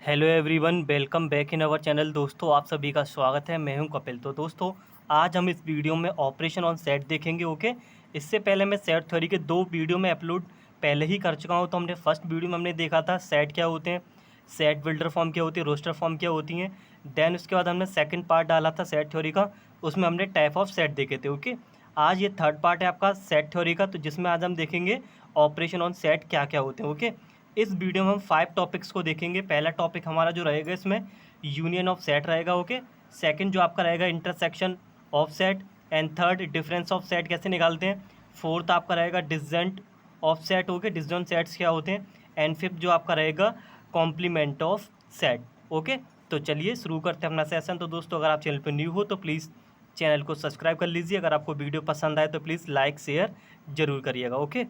Hello everyone, welcome back in our channel. दोस्तों, आप सभी का स्वागत है। मैं हूं कपिल। तो दोस्तों, आज हम इस वीडियो में ऑपरेशन ऑन सेट देखेंगे। ओके, इससे पहले मैं सेट थ्योरी के 2 वीडियो में अपलोड पहले ही कर चुका हूं। तो हमने फर्स्ट वीडियो में हमने देखा था सेट क्या होते हैं, सेट बिल्डर फॉर्म क्या होती है, रोस्टर फॉर्म क्या होती हैं। देन उसके बाद हमने सेकेंड पार्ट डाला था सेट थ्योरी का, उसमें हमने टाइप ऑफ सेट देखे थे। ओके, आज ये थर्ड पार्ट है आपका सेट थ्योरी का, तो जिसमें आज हम देखेंगे ऑपरेशन ऑन सेट क्या क्या होते हैं। ओके, इस वीडियो में हम 5 टॉपिक्स को देखेंगे। पहला टॉपिक हमारा जो रहेगा इसमें यूनियन ऑफ सेट रहेगा। ओके, सेकंड जो आपका रहेगा intersection of set, and third difference of set कैसे निकालते हैं। फोर्थ आपका रहेगा disjoint of set. Okay, disjoint sets क्या होते हैं। एंड फिफ्थ जो आपका रहेगा कॉम्प्लीमेंट ऑफ सेट। ओके, तो चलिए शुरू करते हैं अपना सेशन। तो दोस्तों, अगर आप चैनल पर न्यू हो तो प्लीज़ चैनल को सब्सक्राइब कर लीजिए। अगर आपको वीडियो पसंद आए तो प्लीज़ लाइक शेयर जरूर करिएगा। ओके,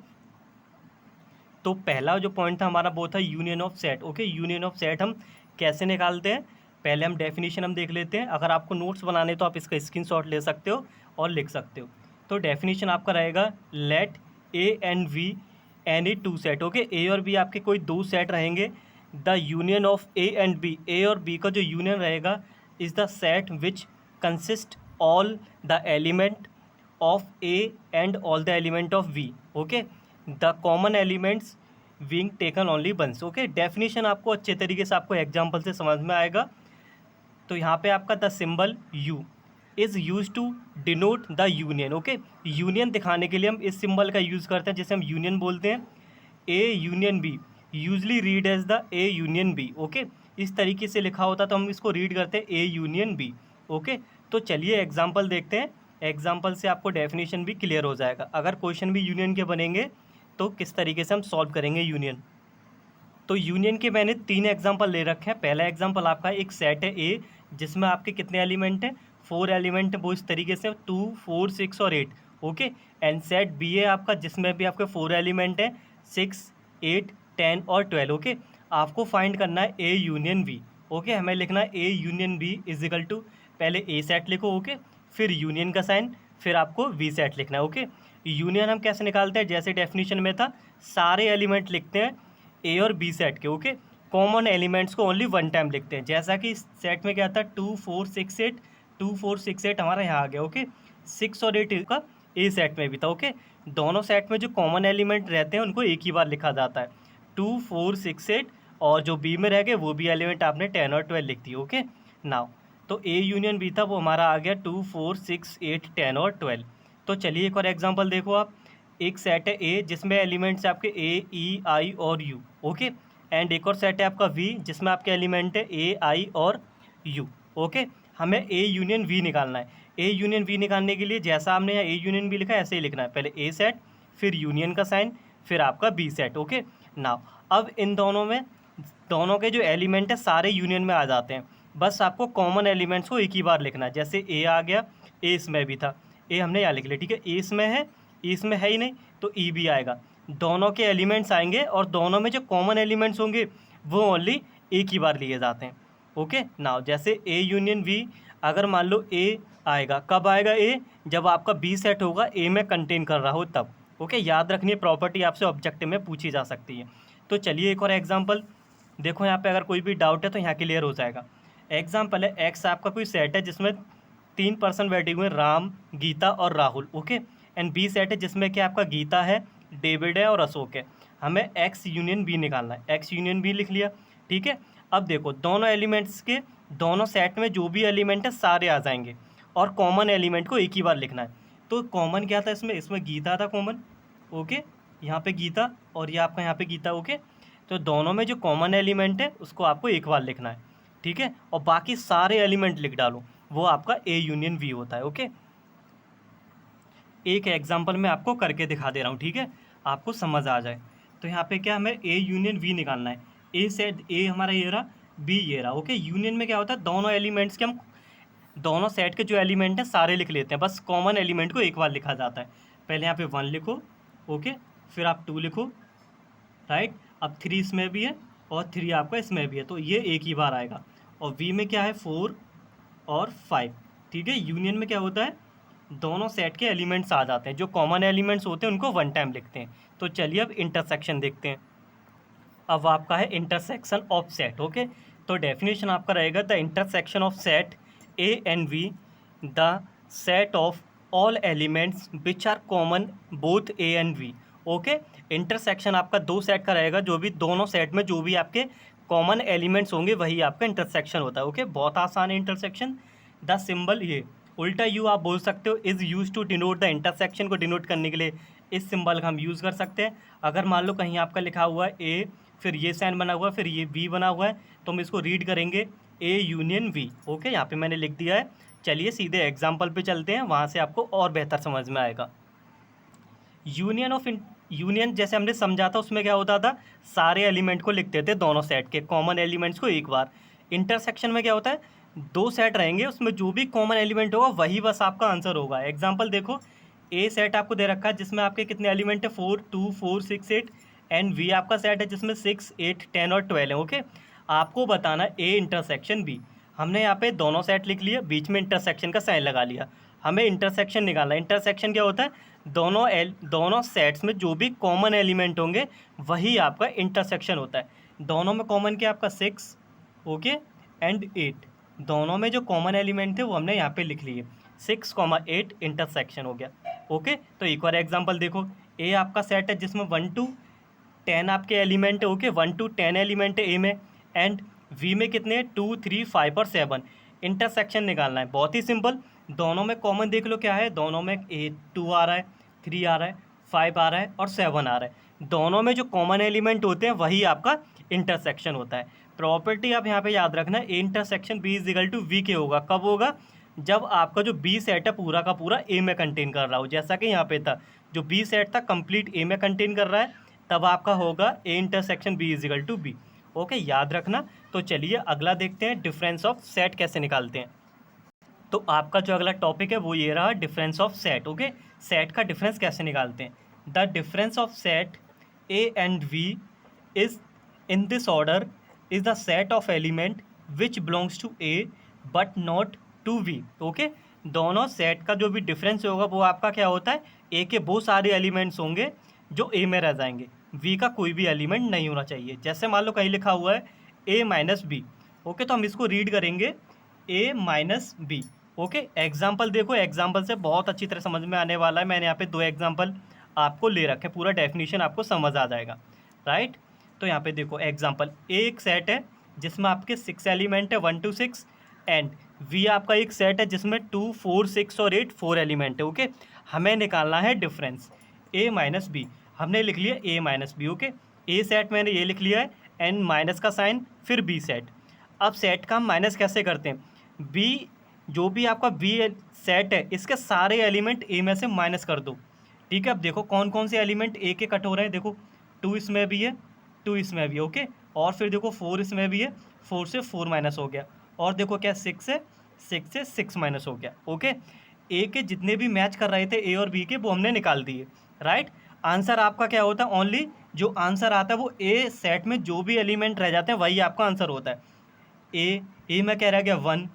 तो पहला जो पॉइंट था हमारा वो था union of set. Okay, union of set हम कैसे निकालते हैं, पहले हम डेफिनेशन हम देख लेते हैं। अगर आपको नोट्स बनाने तो आप इसका स्क्रीनशॉट ले सकते हो और लिख सकते हो। तो डेफिनेशन आपका रहेगा let A and B any two set. Okay, A और बी आपके कोई 2 सेट रहेंगे। The union of A and B, A और बी का जो यूनियन रहेगा is the set which consist all the element of A and all the element of B. Okay, the common elements being taken only once. Okay, definition आपको अच्छे तरीके से आपको example से समझ में आएगा। तो यहाँ पे आपका the symbol U is use to denote the union. Okay, union दिखाने के लिए हम इस सिंबल का यूज़ करते हैं, जिसे हम यूनियन बोलते हैं। A union B usually read as the A union B. Okay, इस तरीके से लिखा होता तो हम इसको रीड करते हैं ए यूनियन बी। ओके, तो चलिए एग्जाम्पल देखते हैं। एग्जाम्पल से आपको डेफिनेशन भी क्लियर हो जाएगा। अगर क्वेश्चन भी यूनियन के बनेंगे तो किस तरीके से हम सॉल्व करेंगे यूनियन। तो यूनियन के मैंने 3 एग्जाम्पल ले रखे हैं। पहला एग्जाम्पल आपका एक सेट है ए, जिसमें आपके कितने एलिमेंट हैं, 4 एलिमेंट है, वो इस तरीके से 2 4 6 और 8। ओके, एंड सेट बी है आपका, जिसमें भी आपके 4 एलिमेंट हैं, 6 8 10 और 12। ओके, आपको फाइंड करना है ए यूनियन बी। ओके, हमें लिखना है A union B is equal to, पहले ए सेट लिखो। ओके, फिर यूनियन का साइन, फिर आपको वी सेट लिखना है। ओके, यूनियन हम कैसे निकालते हैं, जैसे डेफिनेशन में था, सारे एलिमेंट लिखते हैं ए और बी सेट के। ओके, कॉमन एलिमेंट्स को ओनली वन टाइम लिखते हैं। जैसा कि सेट में क्या था 2 4 6 8, 2 4 6 8 हमारा यहाँ आ गया। ओके, 6 और 8 का ए सेट में भी था। ओके, दोनों सेट में जो कॉमन एलिमेंट रहते हैं उनको एक ही बार लिखा जाता है, 2 4 6 8, और जो बी में रह गए वो भी एलिमेंट आपने 10 और 12 लिख दिए। ओके, नाउ तो ए यूनियन बी था, वो हमारा आ गया 2 4 6 8 10 और 12। तो चलिए एक और एग्जांपल देखो आप। एक सेट है ए, जिसमें एलिमेंट्स आपके ए ई आई और यू। ओके, एंड एक और सेट है आपका वी, जिसमें आपके एलिमेंट है ए आई और यू। ओके, हमें ए यूनियन वी निकालना है। ए यूनियन वी निकालने के लिए जैसा हमने यहाँ ए यूनियन वी लिखा है ऐसे ही लिखना है, पहले ए सेट, फिर यूनियन का साइन, फिर आपका बी सेट। ओके, नाउ अब इन दोनों में दोनों के जो एलिमेंट है सारे यूनियन में आ जाते हैं। बस आपको कॉमन एलिमेंट्स को एक ही बार लिखना है। जैसे ए आ गया, ए इसमें भी था, ए हमने यहाँ लिख लिया। ठीक है, ए इसमें है, ई इसमें है ही नहीं, तो ई भी आएगा। दोनों के एलिमेंट्स आएंगे और दोनों में जो कॉमन एलिमेंट्स होंगे वो ओनली एक ही बार लिए जाते हैं। ओके, नाउ जैसे ए यूनियन वी, अगर मान लो ए आएगा, कब आएगा ए, जब आपका बी सेट होगा ए में कंटेन कर रहा हो तब। ओके, याद रखनी प्रॉपर्टी आपसे ऑब्जेक्टिव में पूछी जा सकती है। तो चलिए एक और एग्जाम्पल देखो। यहाँ पे अगर कोई भी डाउट है तो यहाँ क्लियर हो जाएगा। एग्जाम्पल है एक्स आपका कोई सेट है जिसमें 3 पर्सन बैठे हुए हैं, राम, गीता और Rahul. Okay, and B set है जिसमें कि आपका गीता है, डेविड है और अशोक है। हमें एक्स यूनियन बी निकालना है। एक्स यूनियन बी लिख लिया। ठीक है, अब देखो दोनों एलिमेंट्स के दोनों सेट में जो भी एलिमेंट है सारे आ जाएंगे और कॉमन एलिमेंट को एक ही बार लिखना है। तो कॉमन क्या था इसमें, इसमें गीता था कॉमन। ओके, यहाँ पे गीता और ये आपका यहाँ पे गीता। ओके, तो दोनों में जो कॉमन एलिमेंट है उसको आपको एक बार लिखना है। ठीक है, और बाकी सारे एलिमेंट लिख डालो, वो आपका ए यूनियन वी होता है। ओके, एक एग्जांपल मैं आपको करके दिखा दे रहा हूँ, ठीक है, आपको समझ आ जाए। तो यहाँ पे क्या, हमें ए यूनियन वी निकालना है। ए सेट, ए हमारा ये रहा, बी ये रहा। ओके, यूनियन में क्या होता है, दोनों एलिमेंट्स के हम दोनों सेट के जो एलिमेंट हैं सारे लिख लेते हैं, बस कॉमन एलिमेंट को एक बार लिखा जाता है। पहले यहाँ पे 1 लिखो। ओके, फिर आप 2 लिखो। राइट, अब 3 इसमें भी है और 3 आपका इसमें भी है, तो ये एक ही बार आएगा। और वी में क्या है, 4 और 5। ठीक है, यूनियन में क्या होता है, दोनों सेट के एलिमेंट्स आ जाते हैं, जो कॉमन एलिमेंट्स होते हैं उनको वन टाइम लिखते हैं। तो चलिए अब इंटरसेक्शन देखते हैं। अब आपका है इंटरसेक्शन ऑफ सेट। ओके, तो डेफिनेशन आपका रहेगा the intersection of set A and B, the set of all elements which are common both A and B. Okay, intersection आपका दो सेट का रहेगा, जो भी दोनों सेट में जो भी आपके कॉमन एलिमेंट्स होंगे वही आपका इंटरसेक्शन होता है। ओके, बहुत आसान है इंटरसेक्शन। द सिंबल, ये उल्टा यू आप बोल सकते हो, is use to denote the intersection को डिनोट करने के लिए इस सिंबल का हम यूज़ कर सकते हैं। अगर मान लो कहीं आपका लिखा हुआ है ए, फिर ये साइन बना हुआ है, फिर ये वी बना हुआ है, तो हम इसको रीड करेंगे ए यूनियन वी। ओके, यहाँ पे मैंने लिख दिया है। चलिए सीधे एग्जाम्पल पे चलते हैं, वहाँ से आपको और बेहतर समझ में आएगा। यूनियन जैसे हमने समझा था, उसमें क्या होता था, सारे एलिमेंट को लिखते थे, दोनों सेट के कॉमन एलिमेंट्स को एक बार। इंटरसेक्शन में क्या होता है, दो सेट रहेंगे, उसमें जो भी कॉमन एलिमेंट होगा वही बस आपका आंसर होगा। एग्जांपल देखो, ए सेट आपको दे रखा है जिसमें आपके कितने एलिमेंट है, 4 2 4 6 8, एंड वी आपका सेट है जिसमें 6 8 10 और 12 है। ओके, आपको बताना ए इंटरसेक्शन बी। हमने यहाँ पे दोनों सेट लिख लिया, बीच में इंटरसेक्शन का साइन लगा लिया। हमें इंटरसेक्शन निकालना है। इंटरसेक्शन क्या होता है, दोनों सेट्स में जो भी कॉमन एलिमेंट होंगे वही आपका इंटरसेक्शन होता है। दोनों में कॉमन क्या आपका 6, ओके, एंड 8, दोनों में जो कॉमन एलिमेंट थे वो हमने यहाँ पे लिख लिए। 6, 8 इंटरसेक्शन हो गया। ओके, तो एक और एग्जांपल देखो, ए आपका सेट है जिसमें 1 to 10 आपके एलिमेंट है। ओके, 1 to 10 एलिमेंट है ए में, एंड वी में कितने, 2 3 5 और 7। इंटरसेक्शन निकालना है, बहुत ही सिंपल। दोनों में कॉमन देख लो क्या है, दोनों में 2 आ रहा है, 3 आ रहा है, 5 आ रहा है और 7 आ रहा है। दोनों में जो कॉमन एलिमेंट होते हैं वही आपका इंटरसेक्शन होता है। प्रॉपर्टी आप यहाँ पे याद रखना, A intersection B is equal to B के होगा। कब होगा, जब आपका जो बी सेट है पूरा का पूरा ए में कंटेन कर रहा हो। जैसा कि यहाँ पे था, जो बी सेट था कंप्लीट ए में कंटेन कर रहा है, तब आपका होगा A intersection B is equal to B. Okay, याद रखना। तो चलिए अगला देखते हैं, डिफरेंस ऑफ सेट कैसे निकालते हैं। तो आपका जो अगला टॉपिक है वो ये रहा, difference of set. Okay, set का डिफरेंस कैसे निकालते हैं। The difference of set A and B is in this order is the set of element which belongs to A but not to B. Okay, दोनों set का जो भी difference होगा वो आपका क्या होता है, ए के वो सारे एलिमेंट्स होंगे जो ए में रह जाएंगे, वी का कोई भी एलिमेंट नहीं होना चाहिए। जैसे मान लो कहीं लिखा हुआ है ए माइनस बी। ओके, तो हम इसको रीड करेंगे ए माइनस बी। ओके, एग्जाम्पल देखो, एग्जाम्पल से बहुत अच्छी तरह समझ में आने वाला है। मैंने यहाँ पे 2 एग्जाम्पल आपको ले रखे, पूरा डेफिनेशन आपको समझ आ जाएगा, राइट। तो यहाँ पे देखो एग्जाम्पल, एक सेट है जिसमें आपके 6 एलिमेंट है, 1 to 6, एंड वी आपका एक सेट है जिसमें 2 4 6 और 8 4 एलिमेंट है। ओके, हमें निकालना है डिफरेंस ए माइनस बी। हमने लिख लिया ए माइनस बी। ओके, ए सेट मैंने ये लिख लिया है, एंड माइनस का साइन, फिर बी सेट। अब सेट का हम माइनस कैसे करते हैं, बी जो भी आपका बी सेट है इसके सारे एलिमेंट ए में से माइनस कर दो। ठीक है, अब देखो कौन कौन से एलिमेंट ए के कट हो रहे हैं। देखो 2 इसमें भी है, 2 इसमें भी है। ओके, और फिर देखो 4 इसमें भी है, 4 से 4 माइनस हो गया, और देखो क्या 6 है, 6 से 6 माइनस हो गया। ओके, ए के जितने भी मैच कर रहे थे ए और बी के वो हमने निकाल दिए, राइट। आंसर आपका क्या होता है, ओनली जो आंसर आता है वो ए सेट में जो भी एलिमेंट रह जाते हैं वही आपका आंसर होता है। ए में क्या रह गया, 1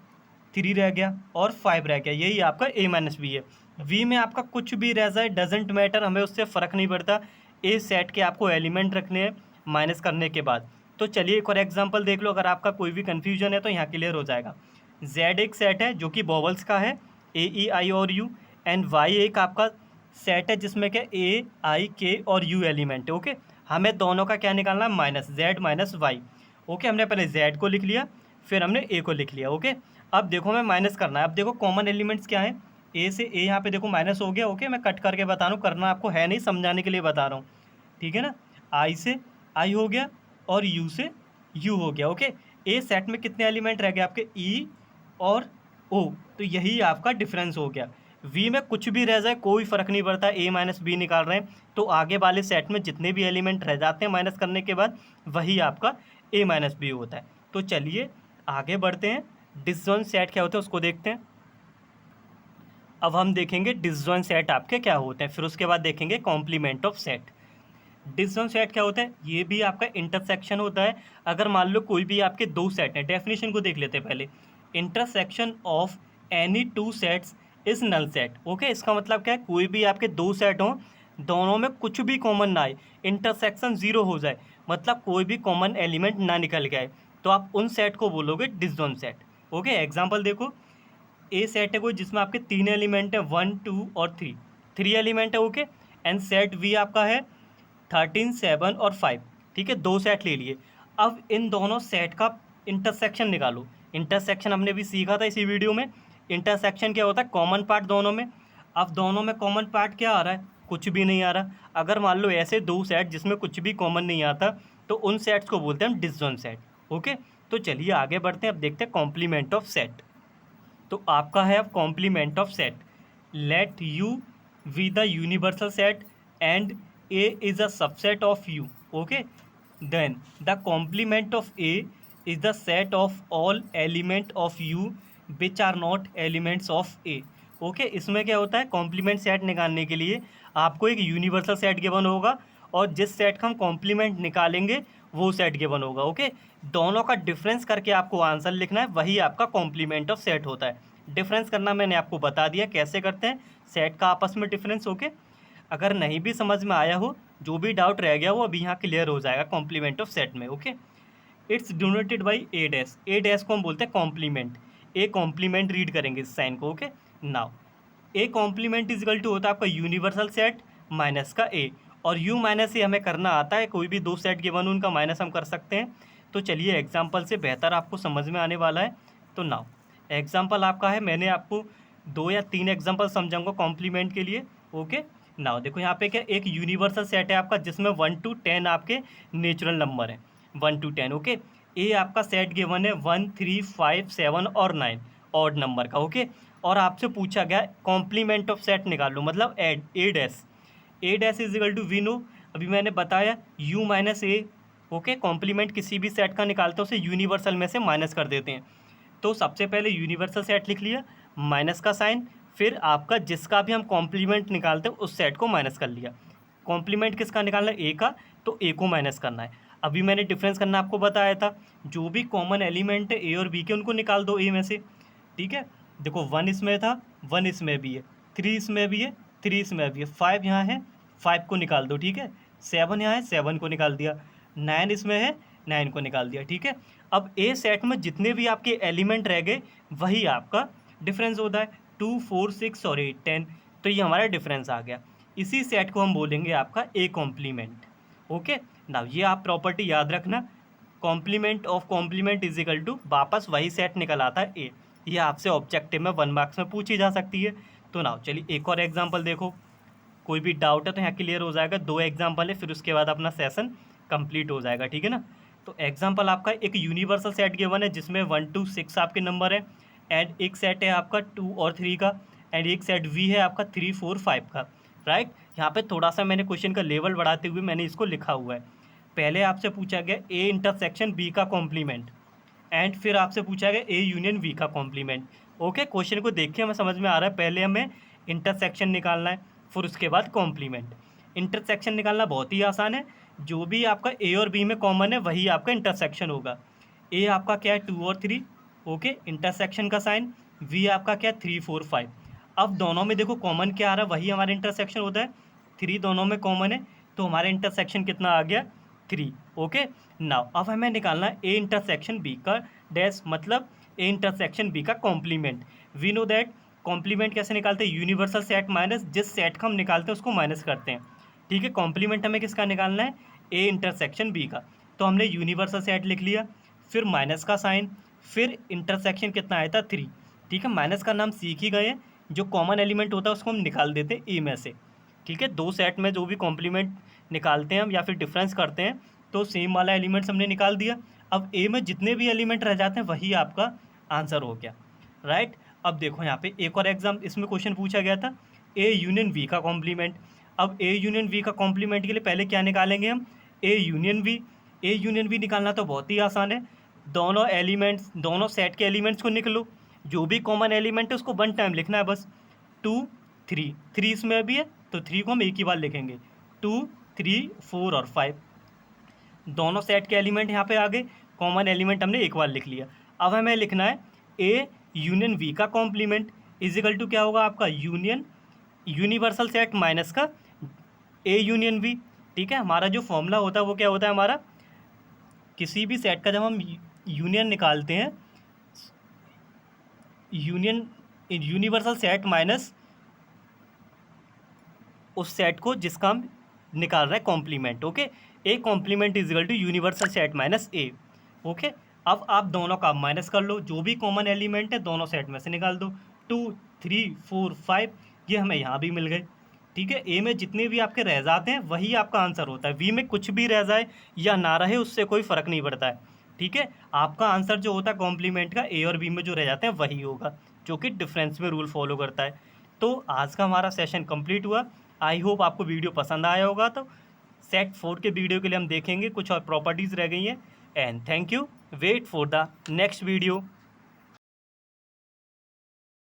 3 रह गया और 5 रह गया, यही आपका ए माइनस बी है। वी में आपका कुछ भी रह जाए डजेंट मैटर, हमें उससे फ़र्क नहीं पड़ता। ए सेट के आपको एलिमेंट रखने हैं माइनस करने के बाद। तो चलिए एक और एग्जांपल देख लो, अगर आपका कोई भी कन्फ्यूजन है तो यहाँ क्लियर हो जाएगा। जेड एक सेट है जो कि वोवेल्स का है, ए ई आई और यू, एंड वाई एक आपका सेट है जिसमें क्या ए आई के और यू एलिमेंट है। ओके, हमें दोनों का क्या निकालना है, minus, Z minus Y. Okay, हमने पहले जेड को लिख लिया, फिर हमने ए को लिख लिया। ओके, अब देखो हमें माइनस करना है। अब देखो कॉमन एलिमेंट्स क्या है, ए से ए यहाँ पे देखो माइनस हो गया। ओके, मैं कट करके बता रहा हूँ, करना आपको है नहीं, समझाने के लिए बता रहा हूँ, ठीक है ना। आई से आई हो गया और यू से यू हो गया। ओके, ए सेट में कितने एलिमेंट रह गए आपके, ई और ओ, तो यही आपका डिफरेंस हो गया। वी में कुछ भी रह जाए कोई फ़र्क नहीं पड़ता, ए माइनस बी निकाल रहे हैं तो आगे वाले सेट में जितने भी एलिमेंट रह जाते हैं माइनस करने के बाद वही आपका ए माइनस बी होता है। तो चलिए आगे बढ़ते हैं, डिसजॉइंट सेट क्या होते हैं उसको देखते हैं। अब हम देखेंगे डिसजॉइंट सेट आपके क्या होते हैं, फिर उसके बाद देखेंगे complement of set. Disjoint set क्या होता है, ये भी आपका इंटरसेक्शन होता है। अगर मान लो कोई भी आपके 2 सेट हैं, डेफिनेशन को देख लेते हैं पहले। Intersection of any 2 sets is null set. Okay, इसका मतलब क्या है, कोई भी आपके 2 सेट हों, दोनों में कुछ भी कॉमन ना आए, इंटरसेक्शन 0 हो जाए, मतलब कोई भी कॉमन एलिमेंट ना निकल के आए, तो आप उन सेट को बोलोगे डिसजॉइंट सेट। ओके, एग्जांपल देखो, ए सेट है कोई जिसमें आपके 3 एलिमेंट है, 1 2 और 3, 3 एलिमेंट है। ओके, एंड सेट वी आपका है 13 7 और 5। ठीक है, 2 सेट ले लिए। अब इन दोनों सेट का इंटरसेक्शन निकालो। इंटरसेक्शन हमने भी सीखा था इसी वीडियो में। इंटरसेक्शन क्या होता है? कॉमन पार्ट दोनों में। अब दोनों में कॉमन पार्ट क्या आ रहा है? कुछ भी नहीं आ रहा। अगर मान लो ऐसे दो सेट जिसमें कुछ भी कॉमन नहीं आता, तो उन सेट्स को बोलते हैं हम डिसजॉइंट सेट। ओके, तो चलिए आगे बढ़ते हैं। अब देखते हैं कॉम्प्लीमेंट ऑफ सेट। तो आपका है अब complement of set, let U be the universal set and A is a subset of U. Okay, then the complement of A is the set of all element of U which are not elements of A. Okay, इसमें क्या होता है? Complement set निकालने के लिए आपको एक universal set given होगा, और जिस सेट का हम कॉम्प्लीमेंट निकालेंगे वो सेट गिवन होगा। ओके, दोनों का डिफरेंस करके आपको आंसर लिखना है, वही आपका कॉम्प्लीमेंट ऑफ सेट होता है। डिफरेंस करना मैंने आपको बता दिया कैसे करते हैं सेट का आपस में डिफरेंस। ओके, अगर नहीं भी समझ में आया हो, जो भी डाउट रह गया वो अभी यहाँ क्लियर हो जाएगा कॉम्प्लीमेंट ऑफ सेट में। Okay, it's denoted by A dash. A dash को हम बोलते हैं कॉम्प्लीमेंट। ए कॉम्प्लीमेंट रीड करेंगे इस साइन को। Okay, now A complement is equal to होता है आपका यूनिवर्सल सेट माइनस का ए, और यू माइनस ए हमें करना आता है। कोई भी दो सेट गिवन हो उनका माइनस हम कर सकते हैं। तो चलिए एग्जाम्पल से बेहतर आपको समझ में आने वाला है। तो नाउ एग्जाम्पल आपका है, मैंने आपको 2 या 3 एग्जाम्पल समझाऊंगा कॉम्प्लीमेंट के लिए। ओके, नाउ देखो यहाँ पे क्या, एक यूनिवर्सल सेट है आपका जिसमें 1 to 10 आपके नेचुरल नंबर हैं, 1 to 10। ओके, ए आपका सेट गिवन है 1 3 5 7 और 9 ऑड नंबर का। ओके, और आपसे पूछा गया कॉम्प्लीमेंट ऑफ सेट निकाल लो, मतलब एड A dash. A dash is equal to we know, अभी मैंने बताया U minus A. Okay, complement किसी भी सेट का निकालते हैं उसे यूनिवर्सल में से माइनस कर देते हैं। तो सबसे पहले यूनिवर्सल सेट लिख लिया, माइनस का साइन, फिर आपका जिसका भी हम कॉम्प्लीमेंट निकालते हैं उस सेट को माइनस कर लिया। कॉम्प्लीमेंट किसका निकालना है? ए का, तो ए को माइनस करना है। अभी मैंने डिफरेंस करना आपको बताया था, जो भी कॉमन एलिमेंट है ए और बी के उनको निकाल दो ए में से। ठीक है, देखो 1 इसमें था, 1 इसमें भी है, 3 इसमें भी है, 3 इसमें भी है, 5 यहाँ है, 5 को निकाल दो। ठीक है, 7 यहाँ है, 7 को निकाल दिया, 9 इसमें है, 9 को निकाल दिया। ठीक है, अब ए सेट में जितने भी आपके एलिमेंट रह गए वही आपका डिफरेंस होता है, 2 4 6 और 8 10। तो ये हमारा डिफरेंस आ गया। इसी सेट को हम बोलेंगे आपका ए कॉम्प्लीमेंट। ओके, नाउ ये आप प्रॉपर्टी याद रखना, complement of complement is equal to वापस वही सेट निकल आता है ए। ये आपसे ऑब्जेक्टिव में 1 मार्क्स में पूछी जा सकती है। तो नाउ चलिए एक और एग्जांपल देखो, कोई भी डाउट है तो यहाँ क्लियर हो जाएगा। 2 एग्जांपल है, फिर उसके बाद अपना सेशन कंप्लीट हो जाएगा। ठीक है ना, तो एग्जांपल आपका एक यूनिवर्सल सेट गिवन है जिसमें 1 to 6 आपके नंबर है, एंड एक सेट है आपका 2 और 3 का, एंड एक सेट वी है आपका 3 4 5 का। राइट, यहाँ पे थोड़ा सा मैंने क्वेश्चन का लेवल बढ़ाते हुए मैंने इसको लिखा हुआ है। पहले आपसे पूछा गया ए इंटरसेक्शन बी का कॉम्प्लीमेंट, एंड फिर आपसे पूछा गया ए यूनियन वी का कॉम्प्लीमेंट। ओके, क्वेश्चन को देख के हमें समझ में आ रहा है, पहले हमें इंटरसेक्शन निकालना है, फिर उसके बाद कॉम्प्लीमेंट। इंटरसेक्शन निकालना बहुत ही आसान है, जो भी आपका ए और बी में कॉमन है वही आपका इंटरसेक्शन होगा। ए आपका क्या है 2 और 3। ओके, इंटरसेक्शन का साइन, वी आपका क्या है 3 4 5। अब दोनों में देखो कॉमन क्या आ रहा है, वही हमारा इंटरसेक्शन होता है। 3 दोनों में कॉमन है, तो हमारा इंटरसेक्शन कितना आ गया? 3। ओके, नाउ अब हमें निकालना है ए इंटरसेक्शन बी का डैश, मतलब ए इंटरसेक्शन बी का complement. We know that complement कैसे निकालते हैं? यूनिवर्सल सेट माइनस जिस सेट का हम निकालते हैं उसको माइनस करते हैं। ठीक है, कॉम्प्लीमेंट हमें किसका निकालना है? ए इंटरसेक्शन बी का। तो हमने यूनिवर्सल सेट लिख लिया, फिर माइनस का साइन, फिर इंटरसेक्शन कितना आया था? 3। ठीक है, माइनस का नाम सीख ही गए हैं, जो कॉमन एलिमेंट होता है उसको हम निकाल देते हैं ए में से। ठीक है, दो सेट में जो भी कॉम्प्लीमेंट निकालते हैं हम या फिर डिफरेंस करते हैं, तो सेम वाला एलिमेंट्स हमने निकाल दिया। अब ए में जितने भी एलिमेंट रह जाते हैं वही आपका आंसर हो गया। राइट, अब देखो यहाँ पे एक और एग्जाम इसमें क्वेश्चन पूछा गया था, ए यूनियन वी का कॉम्प्लीमेंट। अब ए यूनियन वी का कॉम्प्लीमेंट के लिए पहले क्या निकालेंगे हम? A union B. A union B निकालना तो बहुत ही आसान है, दोनों एलिमेंट्स, दोनों सेट के एलिमेंट्स को निकलो, जो भी कॉमन एलिमेंट है उसको 1 टाइम लिखना है बस। 2 3, 3 इसमें भी है तो 3 को हम एक ही बार लिखेंगे, 2 3 4 और 5। दोनों सेट के एलिमेंट यहाँ पे आ गए, कॉमन एलिमेंट हमने एक बार लिख लिया। अब हमें लिखना है ए यूनियन वी का कॉम्प्लीमेंट इज इक्वल टू क्या होगा आपका? यूनियन यूनिवर्सल सेट माइनस का ए यूनियन वी। ठीक है, हमारा जो फॉर्मूला होता है वो क्या होता है हमारा? किसी भी सेट का जब हम यूनियन निकालते हैं, यूनिवर्सल सेट माइनस उस सेट को जिसका हम निकाल रहे हैं complement. Okay, A complement is equal to universal set minus A. Okay, अब आप दोनों का माइनस कर लो, जो भी कॉमन एलिमेंट है दोनों सेट में से निकाल दो। 2 3 4 5 ये हमें यहाँ भी मिल गए। ठीक है, ए में जितने भी आपके रह जाते हैं वही आपका आंसर होता है। वी में कुछ भी रह जाए या ना रहे उससे कोई फ़र्क नहीं पड़ता है। ठीक है, आपका आंसर जो होता है कॉम्प्लीमेंट का ए और बी में जो रह जाते हैं वही होगा, जो कि डिफरेंस में रूल फॉलो करता है। तो आज का हमारा सेशन कंप्लीट हुआ। आई होप आपको वीडियो पसंद आया होगा। तो सेट 4 के वीडियो के लिए हम देखेंगे, कुछ और प्रॉपर्टीज़ रह गई हैं। And thank you, wait for the next video.